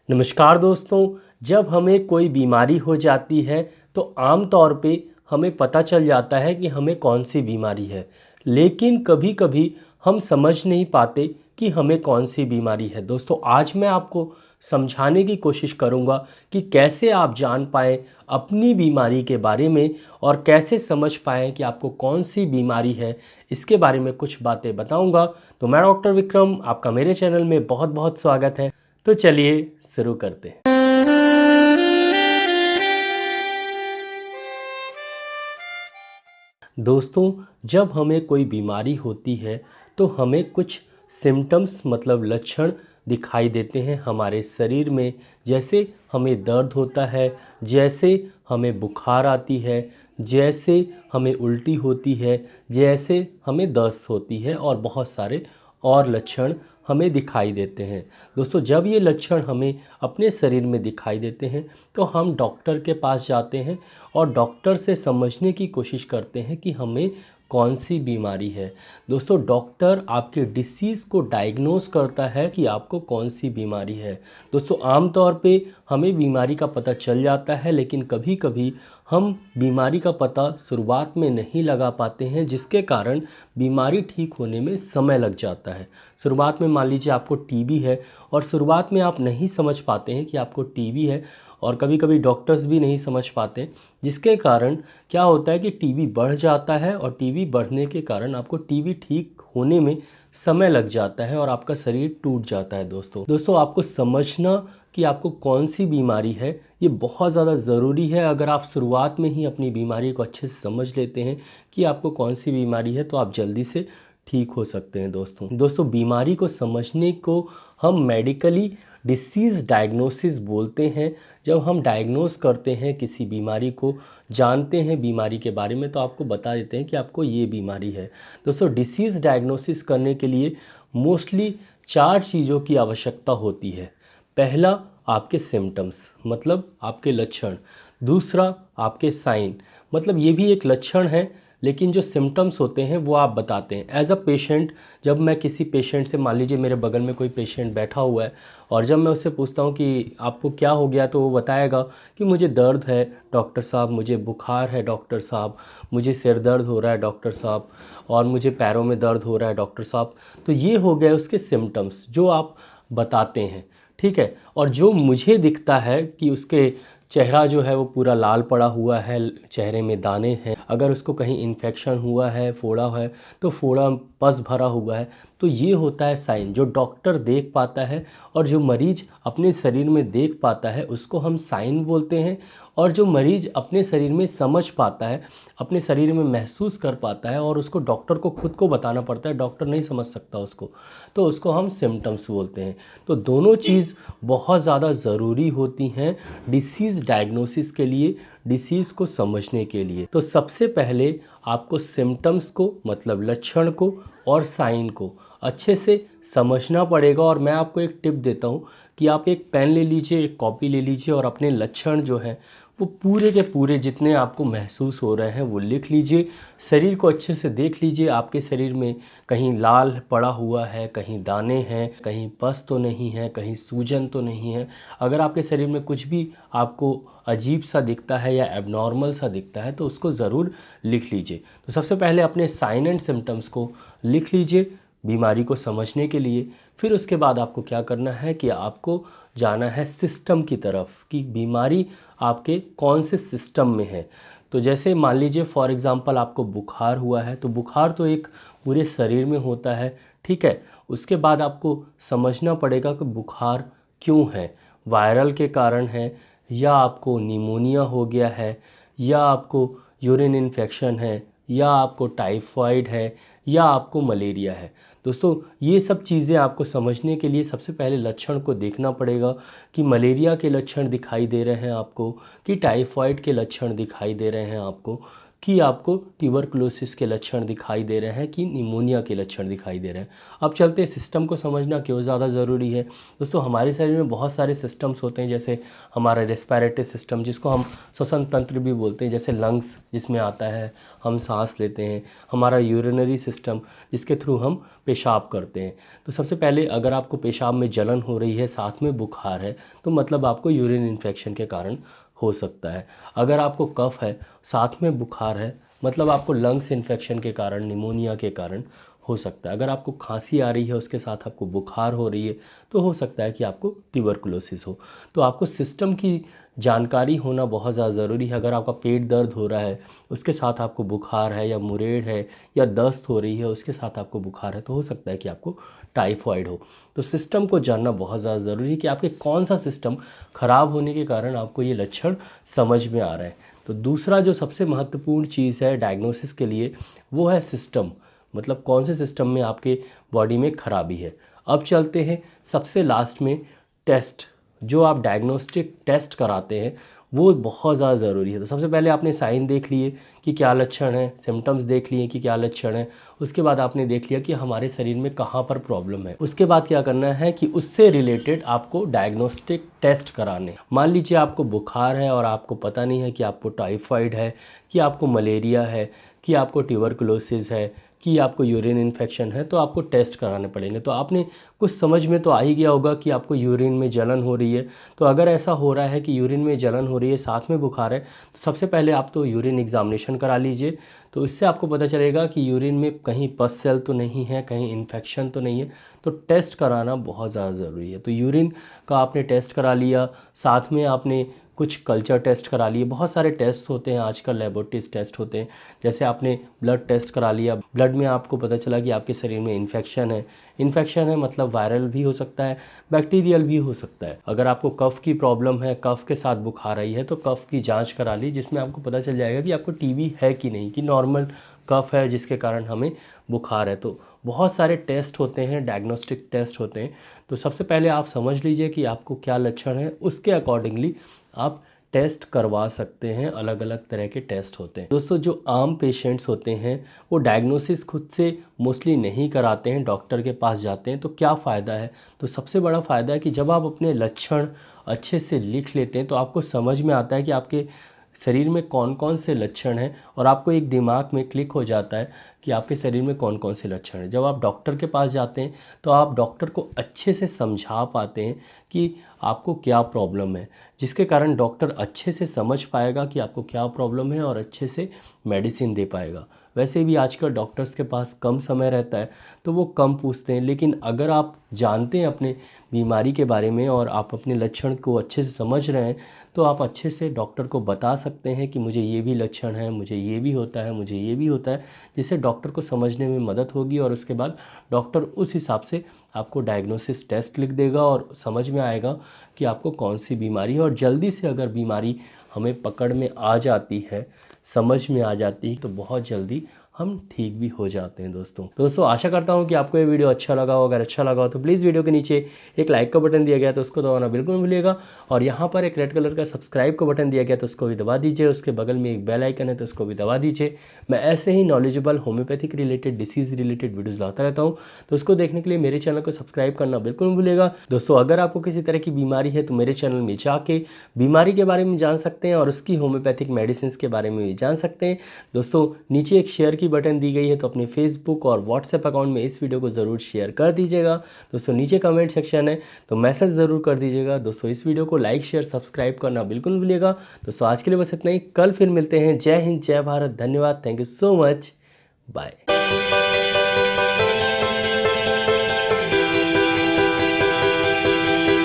नमस्कार दोस्तों। जब हमें कोई बीमारी हो जाती है तो आम तौर पे हमें पता चल जाता है कि हमें कौन सी बीमारी है, लेकिन कभी कभी हम समझ नहीं पाते कि हमें कौन सी बीमारी है। दोस्तों, आज मैं आपको समझाने की कोशिश करूंगा कि कैसे आप जान पाएं अपनी बीमारी के बारे में और कैसे समझ पाएं कि आपको कौन सी बीमारी है। इसके बारे में कुछ बातें बताऊंगा। तो मैं डॉक्टर विक्रम, आपका मेरे चैनल में बहुत बहुत स्वागत है। तो चलिए शुरू करते हैं। दोस्तों, जब हमें कोई बीमारी होती है तो हमें कुछ सिम्टम्स मतलब लक्षण दिखाई देते हैं हमारे शरीर में। जैसे हमें दर्द होता है, जैसे हमें बुखार आती है, जैसे हमें उल्टी होती है, जैसे हमें दस्त होती है और बहुत सारे और लक्षण हमें दिखाई देते हैं। दोस्तों, जब ये लक्षण हमें अपने शरीर में दिखाई देते हैं तो हम डॉक्टर के पास जाते हैं और डॉक्टर से समझने की कोशिश करते हैं कि हमें कौन सी बीमारी है। दोस्तों, डॉक्टर आपके डिसीज़ को डायग्नोस करता है कि आपको कौन सी बीमारी है। दोस्तों, आमतौर पे हमें बीमारी का पता चल जाता है, लेकिन कभी कभी हम बीमारी का पता शुरुआत में नहीं लगा पाते हैं, जिसके कारण बीमारी ठीक होने में समय लग जाता है। शुरुआत में मान लीजिए आपको टीबी है और शुरुआत में आप नहीं समझ पाते हैं कि आपको टीबी है, और कभी कभी डॉक्टर्स भी नहीं समझ पाते, जिसके कारण क्या होता है कि टीबी बढ़ जाता है और टीबी बढ़ने के कारण आपको टीबी ठीक होने में समय लग जाता है और आपका शरीर टूट जाता है। दोस्तों, आपको समझना कि आपको कौन सी बीमारी है ये बहुत ज़्यादा ज़रूरी है। अगर आप शुरुआत में ही अपनी बीमारी को अच्छे से समझ लेते हैं कि आपको कौन सी बीमारी है तो आप जल्दी से ठीक हो सकते हैं। दोस्तों, बीमारी को समझने को हम मेडिकली डिसीज़ डायग्नोसिस बोलते हैं। जब हम डायग्नोस करते हैं किसी बीमारी को, जानते हैं बीमारी के बारे में, तो आपको बता देते हैं कि आपको ये बीमारी है। दोस्तों, डिसीज़ डायग्नोसिस करने के लिए मोस्टली 4 चीज़ों की आवश्यकता होती है। पहला, आपके सिम्टम्स मतलब आपके लक्षण। दूसरा, आपके साइन मतलब ये भी एक लक्षण है, लेकिन जो सिम्टम्स होते हैं वो आप बताते हैं एज अ पेशेंट। जब मैं किसी पेशेंट से, मान लीजिए मेरे बगल में कोई पेशेंट बैठा हुआ है और जब मैं उससे पूछता हूँ कि आपको क्या हो गया, तो वो बताएगा कि मुझे दर्द है डॉक्टर साहब, मुझे बुखार है डॉक्टर साहब, मुझे सिर दर्द हो रहा है डॉक्टर साहब, और मुझे पैरों में दर्द हो रहा है डॉक्टर साहब। तो ये हो गए उसके सिम्टम्स जो आप बताते हैं, ठीक है। और जो मुझे दिखता है कि उसके चेहरा जो है वो पूरा लाल पड़ा हुआ है, चेहरे में दाने हैं, अगर उसको कहीं इन्फेक्शन हुआ है, फोड़ा है तो फोड़ा पस भरा हुआ है, तो ये होता है साइन जो डॉक्टर देख पाता है और जो मरीज अपने शरीर में देख पाता है उसको हम साइन बोलते हैं। और जो मरीज अपने शरीर में समझ पाता है, अपने शरीर में महसूस कर पाता है और उसको डॉक्टर को खुद को बताना पड़ता है, डॉक्टर नहीं समझ सकता उसको, तो उसको हम सिम्टम्स बोलते हैं। तो दोनों चीज़ बहुत ज़्यादा ज़रूरी होती हैं डिसीज़ डायग्नोसिस के लिए, डिसीज़ को समझने के लिए। तो सबसे पहले आपको सिम्टम्स को मतलब लक्षण को और साइन को अच्छे से समझना पड़ेगा। और मैं आपको एक टिप देता हूँ कि आप एक पेन ले लीजिए, एक कॉपी ले लीजिए और अपने लक्षण जो हैं वो पूरे के पूरे जितने आपको महसूस हो रहे हैं वो लिख लीजिए। शरीर को अच्छे से देख लीजिए, आपके शरीर में कहीं लाल पड़ा हुआ है, कहीं दाने हैं, कहीं पस तो नहीं है, कहीं सूजन तो नहीं है। अगर आपके शरीर में कुछ भी आपको अजीब सा दिखता है या एबनॉर्मल सा दिखता है तो उसको ज़रूर लिख लीजिए। तो सबसे पहले अपने साइन एंड सिम्टम्स को लिख लीजिए बीमारी को समझने के लिए। फिर उसके बाद आपको क्या करना है कि आपको जाना है सिस्टम की तरफ कि बीमारी आपके कौन से सिस्टम में है। तो जैसे मान लीजिए फॉर एग्ज़ाम्पल आपको बुखार हुआ है, तो बुखार तो एक पूरे शरीर में होता है, ठीक है। उसके बाद आपको समझना पड़ेगा कि बुखार क्यों है, वायरल के कारण है, या आपको निमोनिया हो गया है, या आपको यूरिन इन्फेक्शन है, या आपको टाइफाइड है, या आपको मलेरिया है। दोस्तों, ये सब चीज़ें आपको समझने के लिए सबसे पहले लक्षण को देखना पड़ेगा कि मलेरिया के लक्षण दिखाई दे रहे हैं आपको, कि टाइफाइड के लक्षण दिखाई दे रहे हैं आपको, कि आपको ट्यूबरकुलोसिस के लक्षण दिखाई दे रहे हैं कि निमोनिया के लक्षण दिखाई दे रहे हैं। अब चलते हैं सिस्टम को समझना क्यों ज़्यादा ज़रूरी है। दोस्तों हमारे शरीर में बहुत सारे सिस्टम्स होते हैं, जैसे हमारा रेस्पिरेटरी सिस्टम जिसको हम श्वसन तंत्र भी बोलते हैं, जैसे लंग्स जिसमें आता है हम सांस लेते हैं, हमारा यूरिनरी सिस्टम जिसके थ्रू हम पेशाब करते हैं। तो सबसे पहले अगर आपको पेशाब में जलन हो रही है साथ में बुखार है तो मतलब आपको यूरिन इन्फेक्शन के कारण हो सकता है। अगर आपको कफ है साथ में बुखार है मतलब आपको लंग्स इन्फेक्शन के कारण, निमोनिया के कारण हो सकता है। अगर आपको खांसी आ रही है उसके साथ आपको बुखार हो रही है तो हो सकता है कि आपको ट्यूबरकुलोसिस हो। तो आपको सिस्टम की जानकारी होना बहुत ज़्यादा ज़रूरी है। अगर आपका पेट दर्द हो रहा है उसके साथ आपको बुखार है, या मुरेड़ है, या दस्त हो रही है उसके साथ आपको बुखार है, तो हो सकता है कि आपको टाइफॉइड हो। तो सिस्टम को जानना बहुत ज़्यादा ज़रूरी है कि आपके कौन सा सिस्टम ख़राब होने के कारण आपको ये लक्षण समझ में आ रहे हैं। तो दूसरा जो सबसे महत्वपूर्ण चीज़ है डायग्नोसिस के लिए वो है सिस्टम, मतलब कौन से सिस्टम में आपके बॉडी में खराबी है। अब चलते हैं सबसे लास्ट में टेस्ट, जो आप डायग्नोस्टिक टेस्ट कराते हैं वो बहुत ज़्यादा ज़रूरी है। तो सबसे पहले आपने साइन देख लिए कि क्या लक्षण है, सिम्टम्स देख लिए कि क्या लक्षण है, उसके बाद आपने देख लिया कि हमारे शरीर में कहाँ पर प्रॉब्लम है। उसके बाद क्या करना है कि उससे रिलेटेड आपको डायग्नोस्टिक टेस्ट कराने। मान लीजिए आपको बुखार है और आपको पता नहीं है कि आपको टाइफाइड है, कि आपको मलेरिया है, कि आपको ट्यूबरकुलोसिस है, कि आपको यूरिन इन्फेक्शन है, तो आपको टेस्ट कराने पड़ेंगे। तो आपने कुछ समझ में तो आ ही गया होगा कि आपको यूरिन में जलन हो रही है। तो अगर ऐसा हो रहा है कि यूरिन में जलन हो रही है साथ में बुखार है तो सबसे पहले आप तो यूरिन एग्जामिनेशन करा लीजिए। तो इससे आपको पता चलेगा कि यूरिन में कहीं पस सेल तो नहीं है, कहीं इन्फेक्शन तो नहीं है। तो टेस्ट कराना बहुत ज़्यादा ज़रूरी है। तो यूरिन का आपने टेस्ट करा लिया, साथ में आपने कुछ कल्चर टेस्ट करा लिए। बहुत सारे टेस्ट होते हैं आजकल, लेबोरेटरीज टेस्ट होते हैं। जैसे आपने ब्लड टेस्ट करा लिया, ब्लड में आपको पता चला कि आपके शरीर में इन्फेक्शन है। इन्फेक्शन है मतलब वायरल भी हो सकता है, बैक्टीरियल भी हो सकता है। अगर आपको कफ़ की प्रॉब्लम है, कफ़ के साथ बुखार आई है, तो कफ़ की जांच करा ली जिसमें आपको पता चल जाएगा कि आपको टीबी है कि नहीं, कि नॉर्मल कफ़ है जिसके कारण हमें बुखार है। तो बहुत सारे टेस्ट होते हैं, डायग्नोस्टिक टेस्ट होते हैं। तो सबसे पहले आप समझ लीजिए कि आपको क्या लक्षण है, उसके अकॉर्डिंगली आप टेस्ट करवा सकते हैं। अलग अलग तरह के टेस्ट होते हैं। दोस्तों जो आम पेशेंट्स होते हैं वो डायग्नोसिस खुद से मोस्टली नहीं कराते हैं, डॉक्टर के पास जाते हैं। तो क्या फ़ायदा है? तो सबसे बड़ा फ़ायदा है कि जब आप अपने लक्षण अच्छे से लिख लेते हैं तो आपको समझ में आता है कि आपके शरीर में कौन कौन से लक्षण हैं, और आपको एक दिमाग में क्लिक हो जाता है कि आपके शरीर में कौन कौन से लक्षण हैं। जब आप डॉक्टर के पास जाते हैं तो आप डॉक्टर को अच्छे से समझा पाते हैं कि आपको क्या प्रॉब्लम है, जिसके कारण डॉक्टर अच्छे से समझ पाएगा कि आपको क्या प्रॉब्लम है और अच्छे से मेडिसिन दे पाएगा। वैसे भी आजकल डॉक्टर्स के पास कम समय रहता है तो वो कम पूछते हैं, लेकिन अगर आप जानते हैं अपने बीमारी के बारे में और आप अपने लक्षण को अच्छे से समझ रहे हैं तो आप अच्छे से डॉक्टर को बता सकते हैं कि मुझे ये भी लक्षण है, मुझे ये भी होता है, मुझे ये भी होता है, जिससे डॉक्टर को समझने में मदद होगी। और उसके बाद डॉक्टर उस हिसाब से आपको डायग्नोसिस टेस्ट लिख देगा और समझ में आएगा कि आपको कौन सी बीमारी है। और जल्दी से अगर बीमारी हमें पकड़ में आ जाती है, समझ में आ जाती है, तो बहुत जल्दी हम ठीक भी हो जाते हैं। दोस्तों आशा करता हूँ कि आपको ये वीडियो अच्छा लगा हो। अगर अच्छा लगा हो तो प्लीज़ वीडियो के नीचे एक लाइक का बटन दिया गया तो उसको दबाना बिल्कुल नहीं भूलिएगा। और यहाँ पर एक रेड कलर का सब्सक्राइब का बटन दिया गया तो उसको भी दबा दीजिए। उसके बगल में एक बेल आइकन है तो उसको भी दबा दीजिए। मैं ऐसे ही knowledgeable homeopathic related, disease related videos लाता रहता हूँ, तो उसको देखने के लिए मेरे चैनल को सब्सक्राइब करना बिल्कुल नहीं भूलिएगा। दोस्तों अगर आपको किसी तरह की बीमारी है तो मेरे चैनल में जाके बीमारी के बारे में जान सकते हैं और उसकी होम्योपैथिक मेडिसिन के बारे में भी जान सकते हैं। दोस्तों नीचे एक शेयर की बटन दी गई है तो अपने फेसबुक और व्हाट्सएप अकाउंट में इस वीडियो को ज़रूर शेयर कर दीजिएगा। दोस्तों नीचे कमेंट सेक्शन है तो मैसेज ज़रूर कर दीजिएगा। दोस्तों इस वीडियो को लाइक शेयर सब्सक्राइब करना बिल्कुल नहीं भूलिएगा। दोस्तों आज के लिए बस इतना ही, कल फिर मिलते हैं। जय हिंद, जय भारत, धन्यवाद, thank you so much, bye.